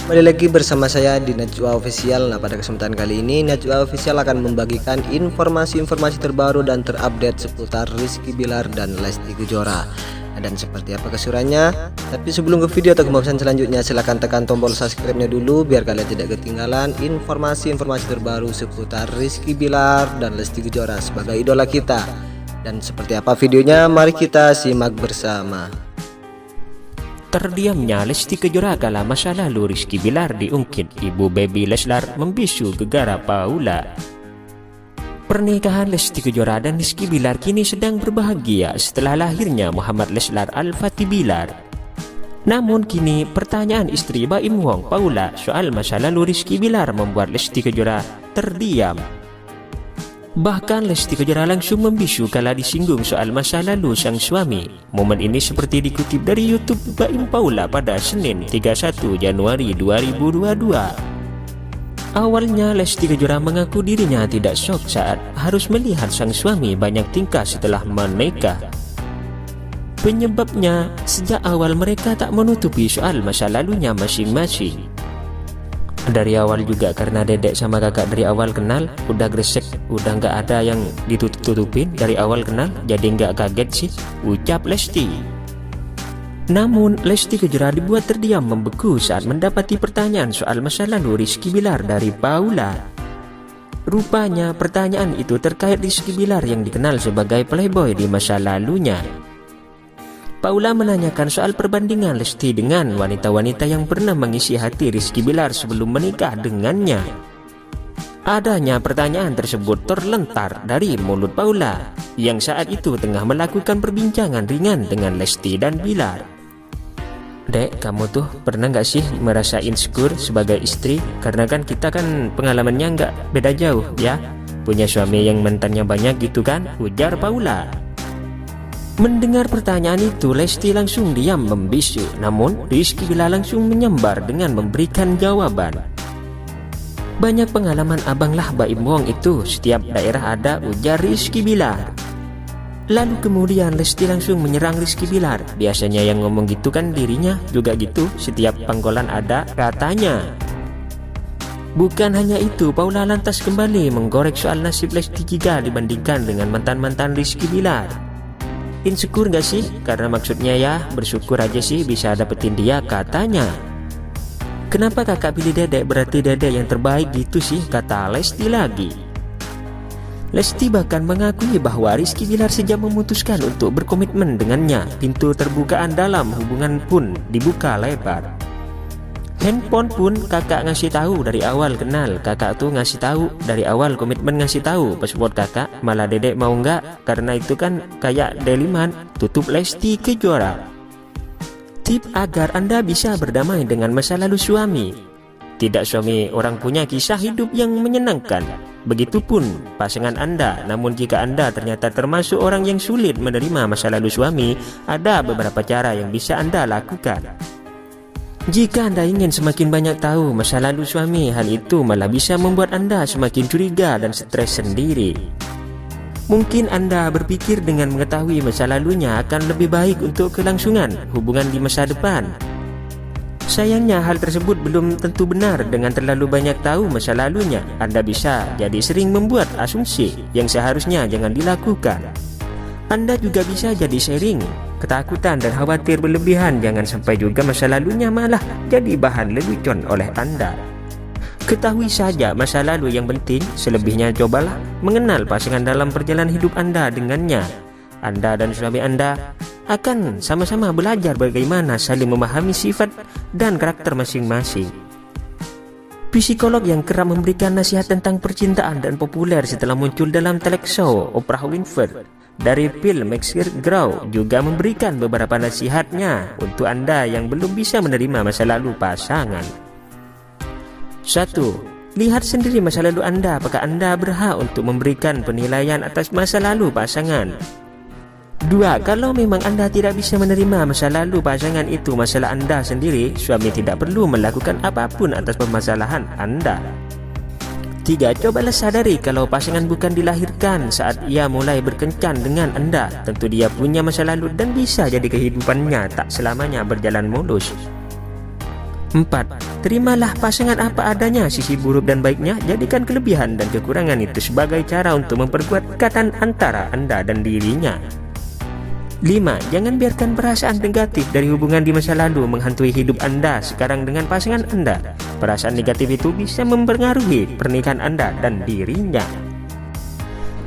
Kembali lagi bersama saya di Najwa Official. Nah, pada kesempatan kali ini Najwa Official akan membagikan informasi-informasi terbaru dan terupdate seputar Rizky Bilar dan Lesti Kejora. Nah, dan seperti apa keseruannya? Tapi sebelum ke video atau pembahasan selanjutnya, silahkan tekan tombol subscribe-nya dulu biar kalian tidak ketinggalan informasi-informasi terbaru seputar Rizky Bilar dan Lesti Kejora sebagai idola kita. Dan seperti apa videonya? Mari kita simak bersama. Terdiamnya Lesti Kejora kala masa lalu Rizky Bilar diungkit ibu baby Leslar membisu gegara Paula. Pernikahan Lesti Kejora dan Rizky Bilar kini sedang berbahagia setelah lahirnya Muhammad Leslar Al-Fatih Bilar. Namun kini pertanyaan istri Baim Wong Paula soal masa lalu Rizky Bilar membuat Lesti Kejora terdiam. Bahkan Lesti Kejora langsung membisu kala disinggung soal masa lalu sang suami. Momen ini seperti dikutip dari YouTube Baim Paula pada Senin 31 Januari 2022. Awalnya Lesti Kejora mengaku dirinya tidak syok saat harus melihat sang suami banyak tingkah setelah menikah. Penyebabnya, sejak awal mereka tak menutupi soal masa lalunya masing-masing. Dari awal juga karena dedek sama kakak dari awal kenal udah gresek, udah nggak ada yang ditutup-tutupin dari awal kenal, jadi nggak kaget sih, ucap Lesti. Namun Lesti Kejora dibuat terdiam membeku saat mendapati pertanyaan soal masa lalu Rizky Bilar dari Paula. Rupanya pertanyaan itu terkait Rizky Bilar yang dikenal sebagai playboy di masa lalunya. Paula menanyakan soal perbandingan Lesti dengan wanita-wanita yang pernah mengisi hati Rizky Bilar sebelum menikah dengannya. Adanya pertanyaan tersebut terlentar dari mulut Paula yang saat itu tengah melakukan perbincangan ringan dengan Lesti dan Bilar. Dek, kamu tuh pernah nggak sih merasa insecure sebagai istri? Karena kan kita kan pengalamannya nggak beda jauh ya, punya suami yang mantannya banyak gitu kan, ujar Paula. Mendengar pertanyaan itu, Lesti langsung diam membisu. Namun, Rizky Bilar langsung menyambar dengan memberikan jawaban. Banyak pengalaman abang lah Baim Wong itu, setiap daerah ada, ujar Rizky Bilar. Lalu kemudian Lesti langsung menyerang Rizky Bilar. Biasanya yang ngomong gitu kan dirinya juga gitu, setiap panggolan ada, katanya. Bukan hanya itu, Paula lantas kembali menggorek soal nasib Lesti jika dibandingkan dengan mantan-mantan Rizky Bilar. Insecure gak sih? Karena maksudnya ya bersyukur aja sih bisa dapetin dia, katanya. Kenapa kakak pilih dedek, berarti dedek yang terbaik gitu sih, kata Lesti lagi. Lesti bahkan mengakui bahwa Rizky Bilar sejak memutuskan untuk berkomitmen dengannya, pintu terbukaan dalam hubungan pun dibuka lebar. Handphone pun kakak ngasih tahu dari awal kenal, kakak tuh ngasih tahu dari awal komitmen, ngasih tahu password kakak, malah dedek mau nggak karena itu kan kayak deliman, tutup Lesti Kejora. Tip agar Anda bisa berdamai dengan masa lalu suami. Tidak suami orang punya kisah hidup yang menyenangkan, begitupun pasangan Anda. Namun jika Anda ternyata termasuk orang yang sulit menerima masa lalu suami, ada beberapa cara yang bisa Anda lakukan. Jika Anda ingin semakin banyak tahu masa lalu suami, hal itu malah bisa membuat Anda semakin curiga dan stres sendiri. Mungkin Anda berpikir dengan mengetahui masa lalunya akan lebih baik untuk kelangsungan hubungan di masa depan. Sayangnya hal tersebut belum tentu benar. Dengan terlalu banyak tahu masa lalunya, Anda bisa jadi sering membuat asumsi yang seharusnya jangan dilakukan. Anda juga bisa jadi sering ketakutan dan khawatir berlebihan. Jangan sampai juga masa lalunya malah jadi bahan lelucon oleh Anda. Ketahui saja masa lalu yang penting, selebihnya cobalah mengenal pasangan dalam perjalanan hidup Anda dengannya. Anda dan suami Anda akan sama-sama belajar bagaimana saling memahami sifat dan karakter masing-masing. Psikolog yang kerap memberikan nasihat tentang percintaan dan populer setelah muncul dalam talk show Oprah Winfrey dari Phil McGraw juga memberikan beberapa nasihatnya untuk Anda yang belum bisa menerima masa lalu pasangan. 1. Lihat sendiri masa lalu Anda, apakah Anda berhak untuk memberikan penilaian atas masa lalu pasangan. 2. Kalau memang Anda tidak bisa menerima masa lalu pasangan itu masalah Anda sendiri, suami tidak perlu melakukan apapun atas permasalahan Anda. 3. Cobalah sadari kalau pasangan bukan dilahirkan saat ia mulai berkencan dengan Anda. Tentu dia punya masa lalu dan bisa jadi kehidupannya tak selamanya berjalan mulus. 4. Terimalah pasangan apa adanya, sisi buruk dan baiknya, jadikan kelebihan dan kekurangan itu sebagai cara untuk memperkuat ikatan antara Anda dan dirinya. 5. Jangan biarkan perasaan negatif dari hubungan di masa lalu menghantui hidup Anda sekarang dengan pasangan Anda. Perasaan negatif itu bisa mempengaruhi pernikahan Anda dan dirinya.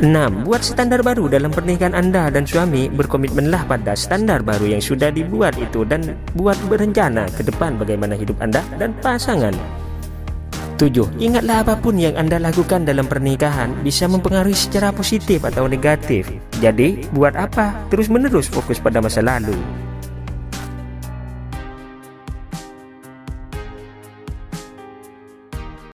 6. Buat standar baru dalam pernikahan Anda dan suami. Berkomitmenlah pada standar baru yang sudah dibuat itu dan buat berencana ke depan bagaimana hidup Anda dan pasangan. 7. Ingatlah apapun yang Anda lakukan dalam pernikahan bisa mempengaruhi secara positif atau negatif. Jadi, buat apa terus-menerus fokus pada masa lalu?